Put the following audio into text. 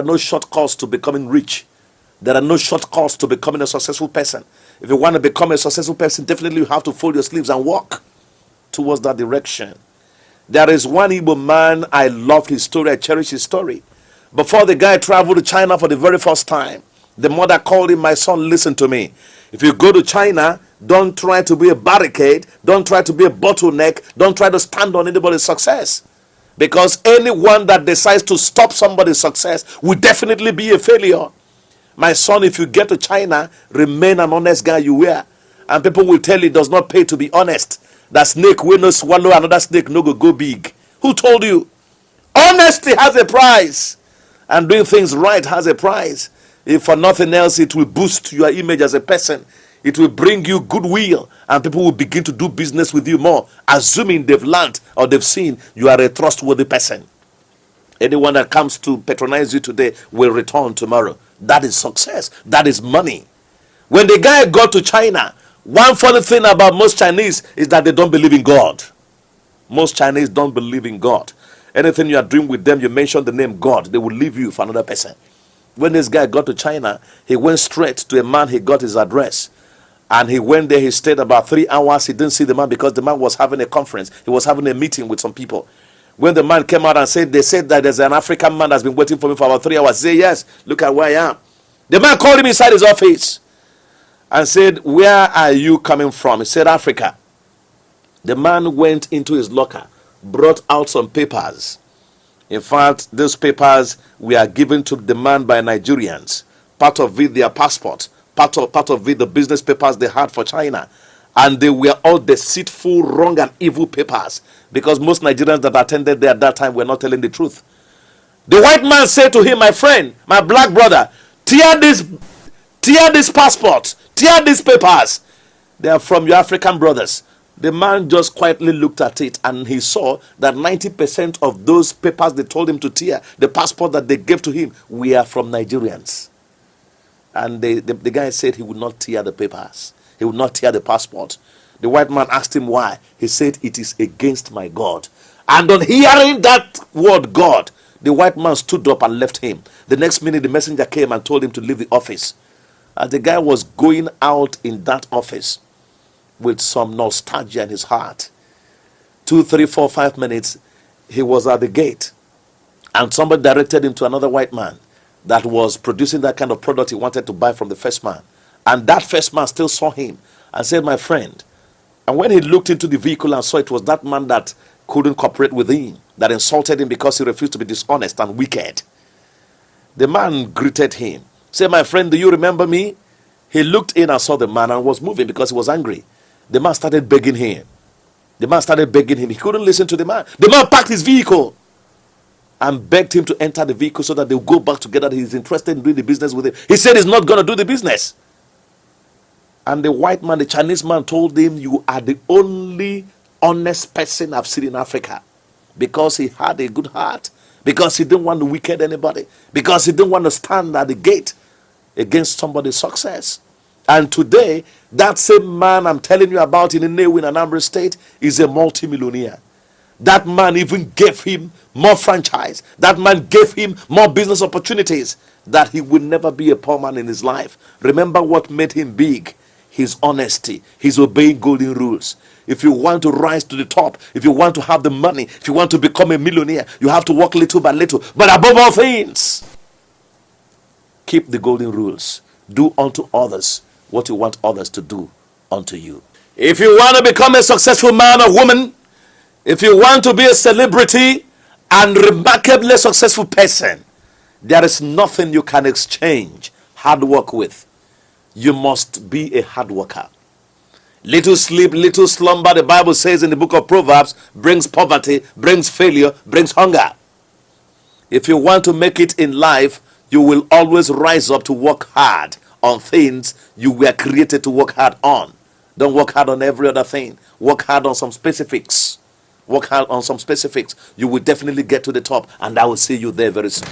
are no shortcuts to becoming rich. There are no shortcuts to becoming a successful person. If you want to become a successful person, definitely you have to fold your sleeves and walk towards that direction. There is one Igbo man, I love his story, I cherish his story. Before the guy traveled to China for the very first time, the mother called him, my son, listen to me. If you go to China, don't try to be a barricade, don't try to be a bottleneck, don't try to stand on anybody's success. Because anyone that decides to stop somebody's success will definitely be a failure. My son, if you get to China, remain an honest guy you were. And people will tell you it does not pay to be honest. That snake will not swallow another snake, no go big. Who told you? Honesty has a price. And doing things right has a price. If for nothing else, it will boost your image as a person. It will bring you goodwill. And people will begin to do business with you more. Assuming they've learned or they've seen you are a trustworthy person. Anyone that comes to patronize you today will return tomorrow. That is success. That is money. When the guy got to China, one funny thing about most Chinese is that they don't believe in God. Most Chinese don't believe in God. Anything you are doing with them, you mention the name God, they will leave you for another person. When this guy got to China, he went straight to a man, he got his address. And he went there, he stayed about 3 hours. He didn't see the man because the man was having a conference. He was having a meeting with some people. When the man came out and said, they said that there's an African man that's been waiting for me for about 3 hours. He said, yes, look at where I am. The man called him inside his office and said, where are you coming from? He said, Africa. The man went into his locker, brought out some papers. In fact, those papers were given to the man by Nigerians. Part of it, their passport. Part of it, the business papers they had for China. And they were all deceitful, wrong, and evil papers. Because most Nigerians that attended there at that time were not telling the truth. The white man said to him, my friend, my black brother, tear this passport, tear these papers. They are from your African brothers. The man just quietly looked at it and he saw that 90% of those papers they told him to tear, the passport that they gave to him, were from Nigerians. And the guy said he would not tear the papers. He would not tear the passport. The white man asked him why. He said, it is against my God. And on hearing that word God, the white man stood up and left him. The next minute, the messenger came and told him to leave the office. As the guy was going out in that office with some nostalgia in his heart, 2, 3, 4, 5 minutes, he was at the gate. And somebody directed him to another white man that was producing that kind of product he wanted to buy from the first man. And that first man still saw him and said, my friend. And when he looked into the vehicle and saw it was that man that couldn't cooperate with him, that insulted him because he refused to be dishonest and wicked. The man greeted him. Said, my friend, do you remember me? He looked in and saw the man and was moving because he was angry. The man started begging him. The man started begging him. He couldn't listen to the man. The man parked his vehicle and begged him to enter the vehicle so that they'll go back together. He's interested in doing the business with him. He said he's not going to do the business. And the white man, the Chinese man, told him, you are the only honest person I've seen in Africa. Because he had a good heart. Because he didn't want to wicked anybody. Because he didn't want to stand at the gate against somebody's success. And today, that same man I'm telling you about in Nnewi in Anambra State is a multimillionaire. That man even gave him more franchise. That man gave him more business opportunities. That he will never be a poor man in his life. Remember what made him big? His honesty. His obeying golden rules. If you want to rise to the top, if you want to have the money, if you want to become a millionaire, you have to work little by little. But above all things, keep the golden rules. Do unto others what you want others to do unto you. If you want to become a successful man or woman, if you want to be a celebrity and remarkably successful person, there is nothing you can exchange hard work with. You must be a hard worker. Little sleep, little slumber, the Bible says in the book of Proverbs, brings poverty, brings failure, brings hunger. If you want to make it in life, you will always rise up to work hard on things you were created to work hard on. Don't work hard on every other thing. Work hard on some specifics. Work hard on some specifics. You will definitely get to the top, and I will see you there very soon.